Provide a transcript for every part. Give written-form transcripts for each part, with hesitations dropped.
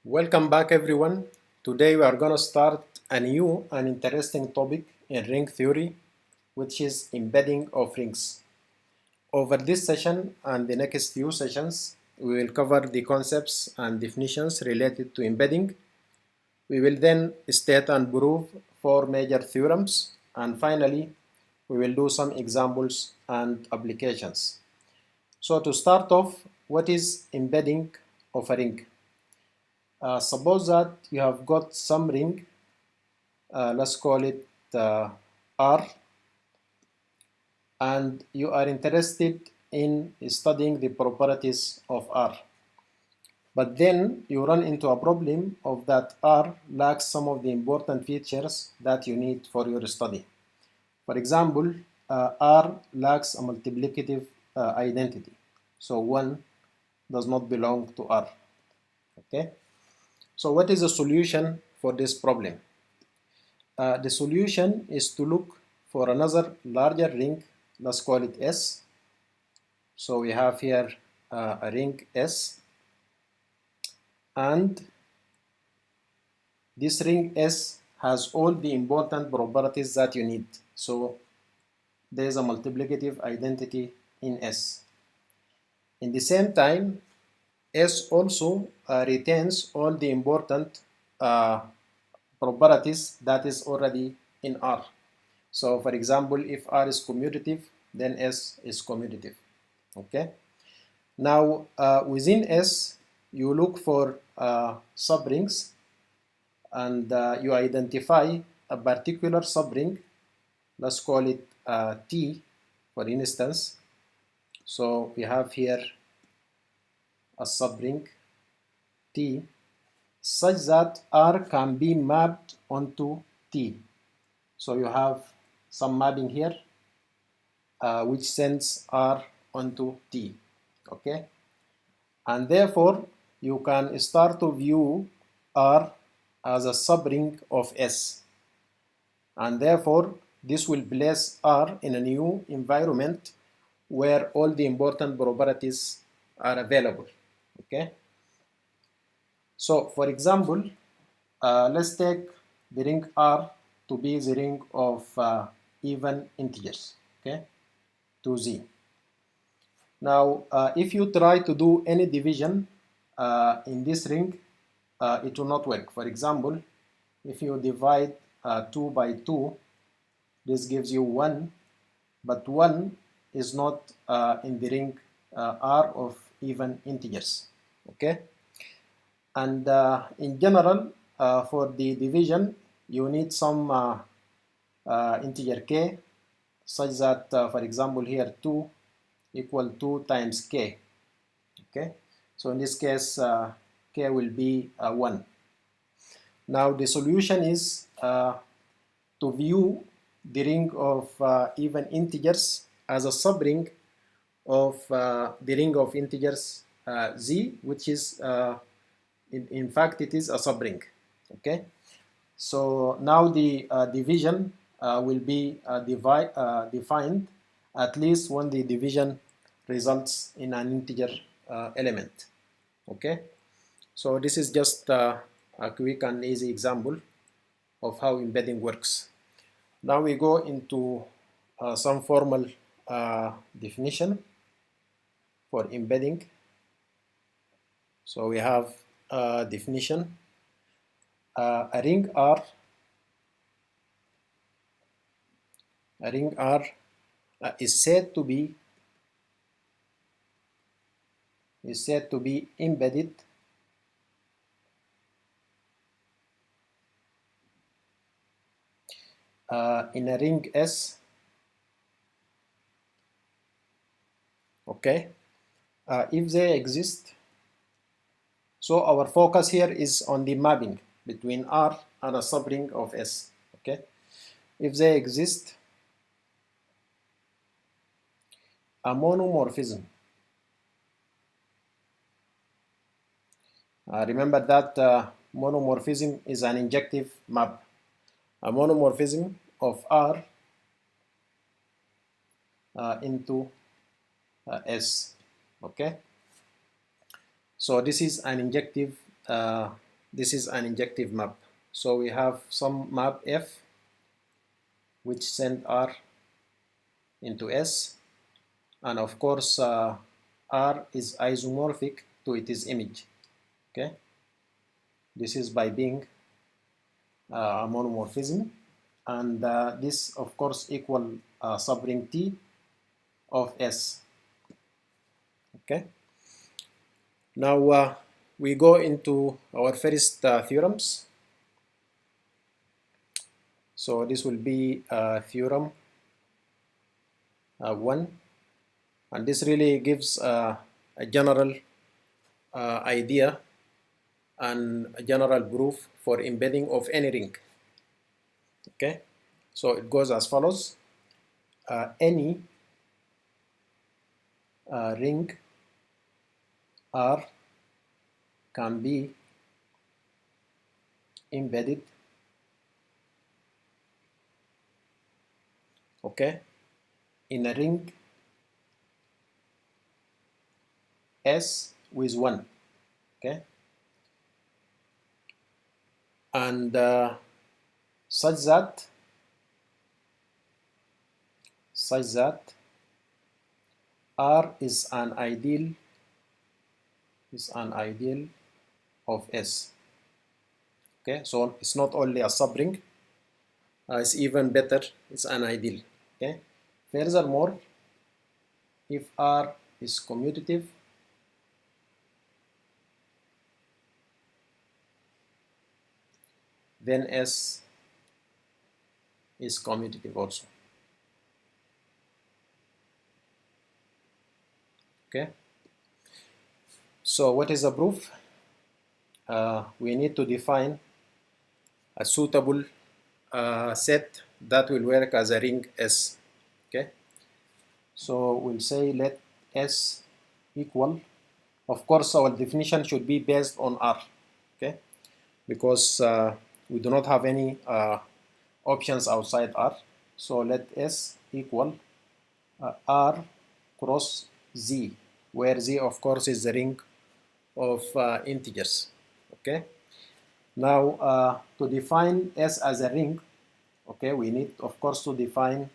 Welcome back everyone. Today we are going to start a new and interesting topic in ring theory, which is embedding of rings. Over this session and the next few sessions, we will cover the concepts and definitions related to embedding. We will then state and prove four major theorems, and finally we will do some examples and applications. So to start off, what is embedding of a ring? Suppose that you have got some ring, let's call it R, and you are interested in studying the properties of R. But then you run into a problem of that R lacks some of the important features that you need for your study. For example, R lacks a multiplicative identity. So 1 does not belong to R. Okay? So what is the solution for this problem? The solution is to look for another larger ring. Let's call it S. So we have here a ring S, and this ring S has all the important properties that you need. So there is a multiplicative identity in S. In the same time, S also retains all the important properties that is already in R. So for example, if R is commutative, then S is commutative. Okay. Now within S, you look for subrings, and you identify a particular subring. Let's call it T, for instance. So we have here a subring T such that R can be mapped onto T. So you have some mapping here which sends R onto T. Okay, and therefore you can start to view R as a subring of S, and therefore this will place R in a new environment where all the important properties are available. Okay, so for example, let's take the ring R to be the ring of even integers, okay, 2z. Now if you try to do any division in this ring, it will not work. For example, if you divide 2 by 2, this gives you 1, but 1 is not in the ring R of even integers. Okay, and in general, for the division, you need some integer k, such that, for example, here 2 equal 2 times k. Okay, so in this case, k will be 1. Now the solution is to view the ring of even integers as a subring of the ring of integers z, which is in fact it is a subring. Okay, so now the division will be defined at least when the division results in an integer element. Okay, so this is just a quick and easy example of how embedding works. Now we go into some formal definition for embedding. So we have definition. A ring R is said to be embedded in a ring S. Okay, if they exist. So our focus here is on the mapping between R and a subring of S. Okay, if they exist, a monomorphism. Remember that monomorphism is an injective map. A monomorphism of R into S. Okay, so this is an injective this is an injective map. So we have some map F which send R into S, and of course R is isomorphic to its image. Okay, this is by being a monomorphism, and this of course equal subring T of S. Okay, now we go into our first theorems. So this will be theorem 1, and this really gives a general idea and a general proof for embedding of any ring. Okay, so it goes as follows. Any ring R can be embedded, okay, in a ring S with 1, okay, and such that R is an ideal of S. Okay, so it's not only a subring, it's even better, it's an ideal. Okay, furthermore, if R is commutative, then S is commutative also. Okay, so what is the proof? We need to define a suitable set that will work as a ring S. Okay, so we'll say let S equal, of course our definition should be based on R, okay, because we do not have any options outside R. So let S equal R cross Z, where Z of course is the ring of integers. Okay, now to define S as a ring, okay, we need of course to define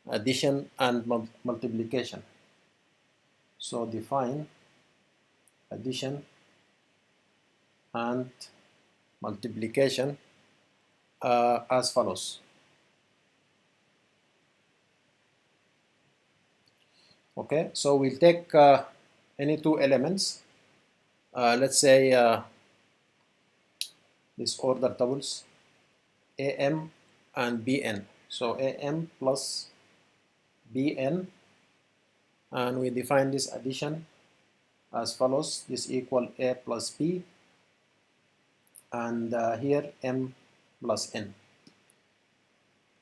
addition and multiplication. So define addition and multiplication as follows. Okay, so we'll take any two elements. Let's say this order tables AM and BN. So AM plus BN, and we define this addition as follows. This equal A plus B, and here M plus N.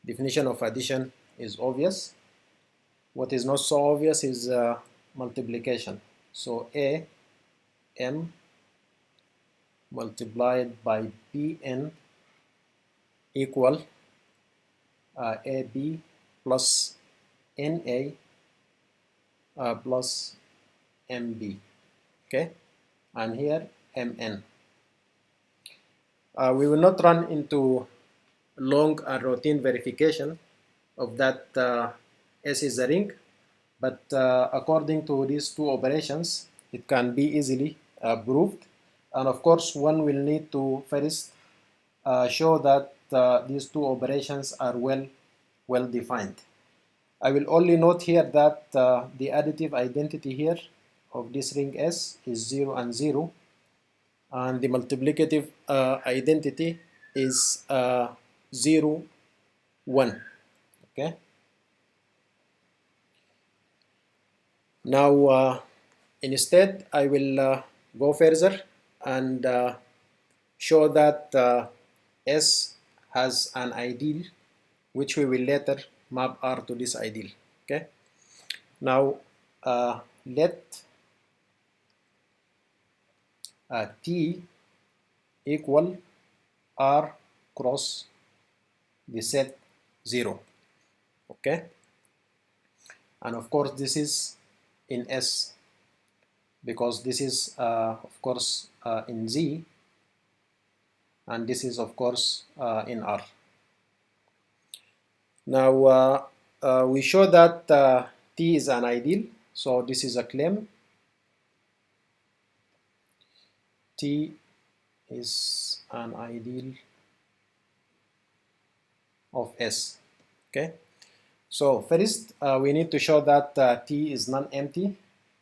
Definition of addition is obvious. What is not so obvious is multiplication. So A M multiplied by Bn equal AB plus NA plus MB. Okay, and here Mn. We will not run into long and routine verification of that S is a ring, but according to these two operations, it can be easily proved. And of course, one will need to first show that these two operations are well defined. I will only note here that the additive identity here of this ring S is 0 and 0, and the multiplicative identity is 0, 1. Okay. Now, instead, I will go further and show that S has an ideal, which we will later map R to this ideal. Okay. Now, let T equal R cross the set 0. Okay. And of course, this is in S, because this is of course in Z, and this is of course in R. Now we show that T is an ideal, so this is a claim. T is an ideal of S. Okay, so first we need to show that T is non-empty,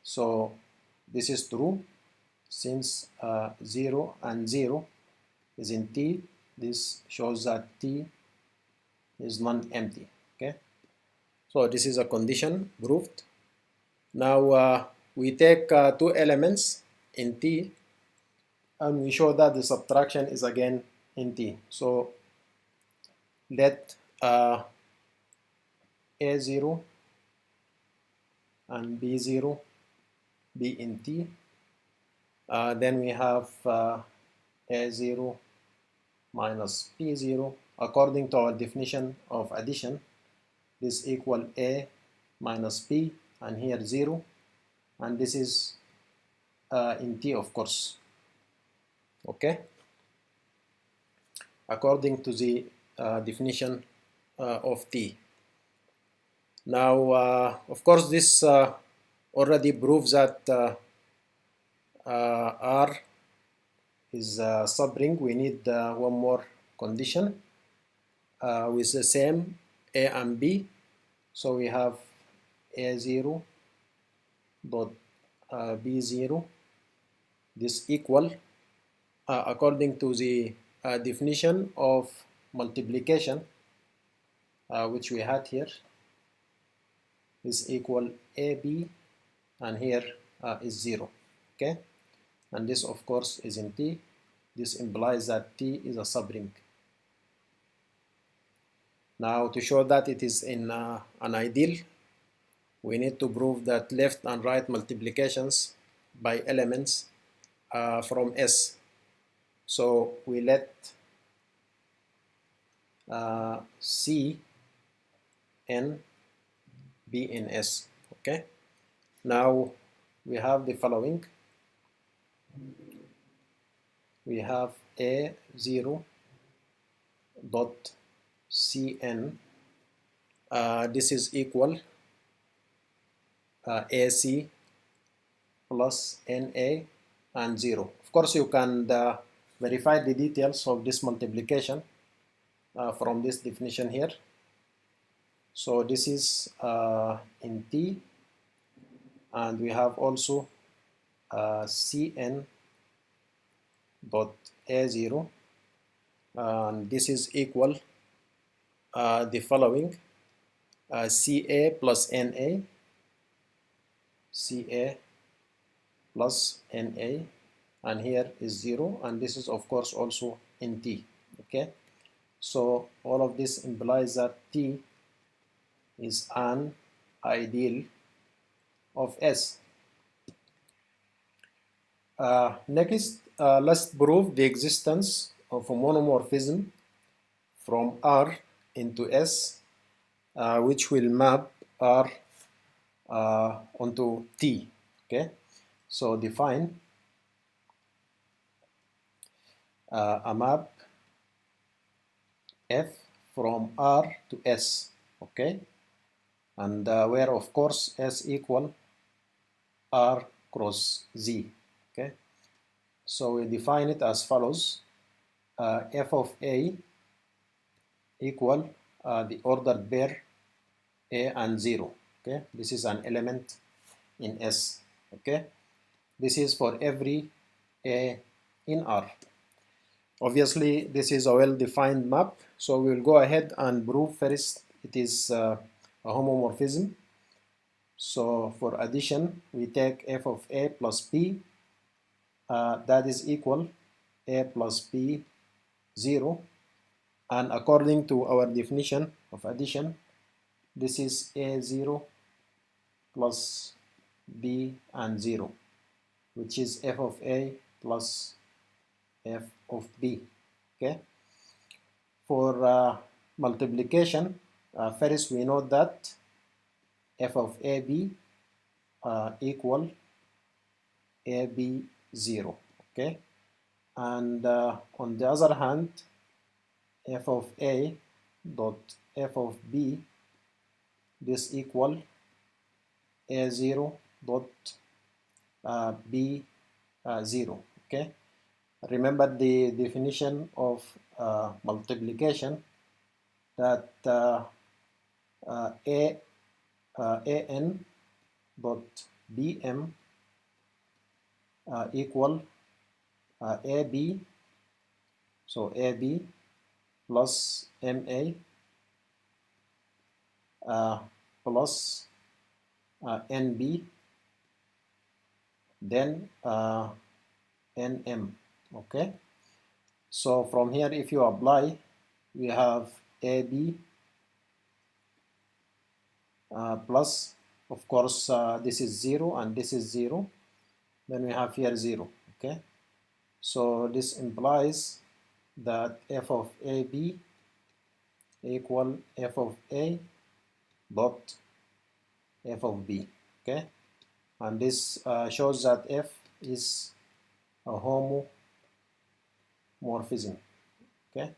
so this is true since 0 and 0 is in T. This shows that T is non-empty. Okay, so this is a condition proved. Now we take two elements in T and we show that the subtraction is again in T. So let A0 and B0 be in T. Then we have A0 minus B0. According to our definition of addition, this equal A minus B, and here 0, and this is in T, of course. Okay, according to the definition of T. Now of course this already proves that R is a subring. We need one more condition with the same A and B. So we have A0 dot B0, this equal according to the definition of multiplication which we had here, is equal AB, and here is 0. Okay, and this of course is in T. This implies that T is a subring. Now to show that it is in an ideal, we need to prove that left and right multiplications by elements from S. So we let C n be in S. Okay, now we have the following. We have A0 dot Cn. This is equal AC plus NA and 0. Of course, you can verify the details of this multiplication from this definition here. So this is in T, and we have also Cn dot A0, and this is equal the following: Ca plus Na, Ca plus Na, and here is 0, and this is of course also in T. Okay, so all of this implies that T is an ideal of S. Next, let's prove the existence of a monomorphism from R into S, which will map R onto T. Okay, so define a map F from R to S. Okay, and where of course S equal R cross Z. Okay, so we define it as follows: f of A equal the ordered pair A and 0. Okay, this is an element in S. Okay, this is for every A in R. Obviously this is a well-defined map, so we will go ahead and prove first it is a homomorphism. So for addition, we take f of A plus B, that is equal A plus B 0, and according to our definition of addition, this is A0 plus B and 0, which is f of A plus f of B. Okay, for multiplication, first we know that f of AB equal AB0. Okay, and on the other hand, f of a dot f of b, this equal a0 dot b0. Okay, remember the definition of multiplication, that an dot bm equal ab, so ab plus ma plus nb, then nm. Okay, so from here, if you apply, we have ab plus, of course, this is 0 and this is 0, then we have here 0. Okay, so this implies that f of ab equal f of a dot f of b. Okay, and this shows that f is a homomorphism. Okay,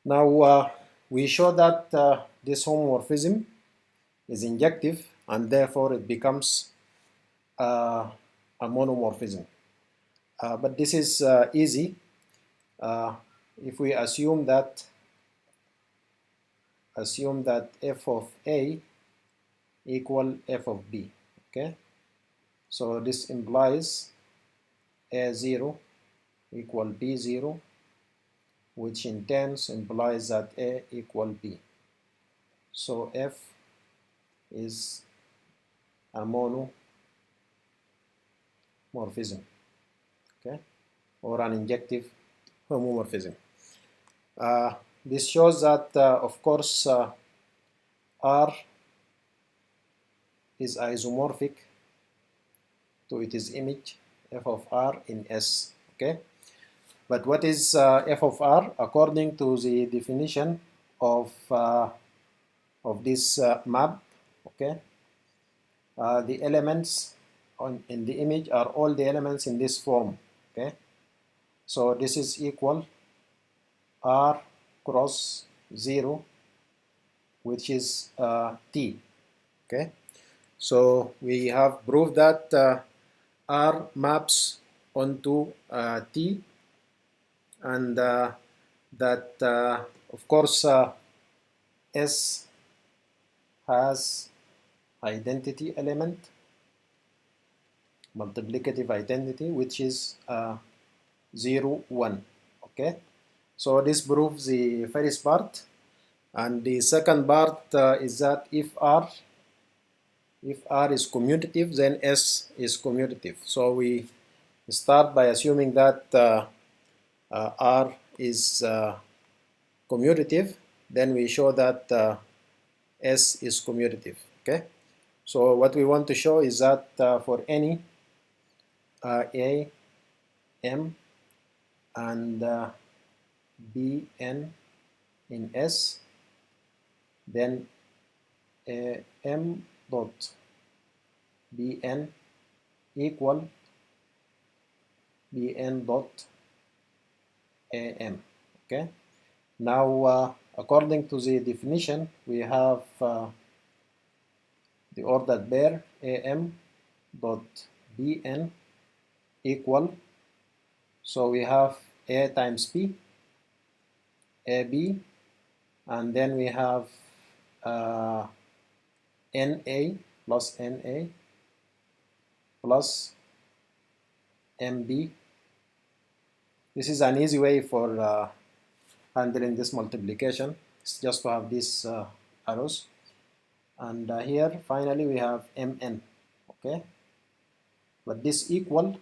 now we show that this homomorphism is injective, and therefore it becomes a monomorphism. But this is easy if we assume that f of a equal f of b. Okay, so this implies a0 equal b0, which in turn implies that a equal b. So f is a monomorphism, okay, or an injective homomorphism. This shows that, of course, R is isomorphic to its image f of R in S. Okay, but what is f of R according to the definition of this map? Okay, the elements in the image are all the elements in this form. Okay, so this is equal R cross 0, which is T. Okay, so we have proved that R maps onto T, and that of course S has identity element, multiplicative identity, which is 0, 1. Okay, so this proves the first part, and the second part is that if R is commutative, then S is commutative. So we start by assuming that R is commutative, then we show that S is commutative. Okay, so what we want to show is that for any A, M, and B, N in S, then M dot Bn equal Bn dot Am. Okay, now according to the definition, we have the ordered pair Am dot Bn equal, so we have A times B, AB, and then we have NA plus NA plus MB. This is an easy way for handling this multiplication. It's just to have these arrows, and here finally we have MN. Okay, but this equal,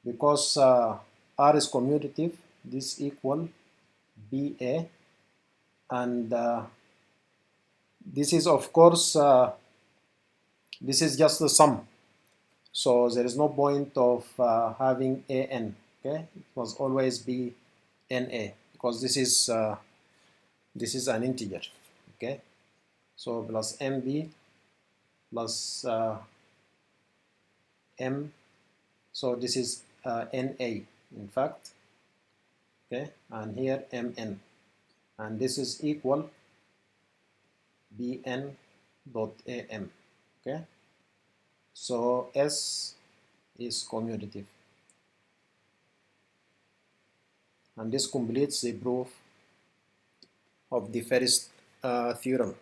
because R is commutative, this equal BA, and this is, of course, this is just the sum, so there is no point of having AN. Okay, it must always be NA, because this is an integer. Okay, so plus MB plus M So this is NA in fact, okay, and here MN, and this is equal BN dot AM, okay. So S is commutative, and this completes the proof of the first theorem.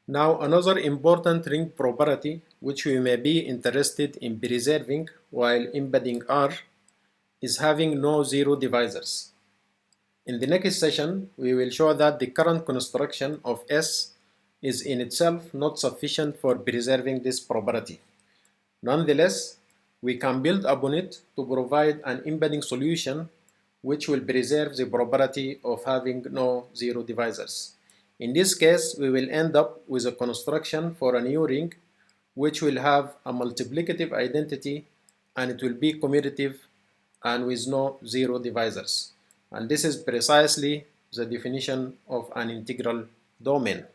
Now another important ring property which we may be interested in preserving while embedding R is having no zero divisors. In the next session, we will show that the current construction of S is in itself not sufficient for preserving this property. Nonetheless, we can build upon it to provide an embedding solution which will preserve the property of having no zero divisors. In this case, we will end up with a construction for a new ring which will have a multiplicative identity, and it will be commutative and with no zero divisors. And this is precisely the definition of an integral domain.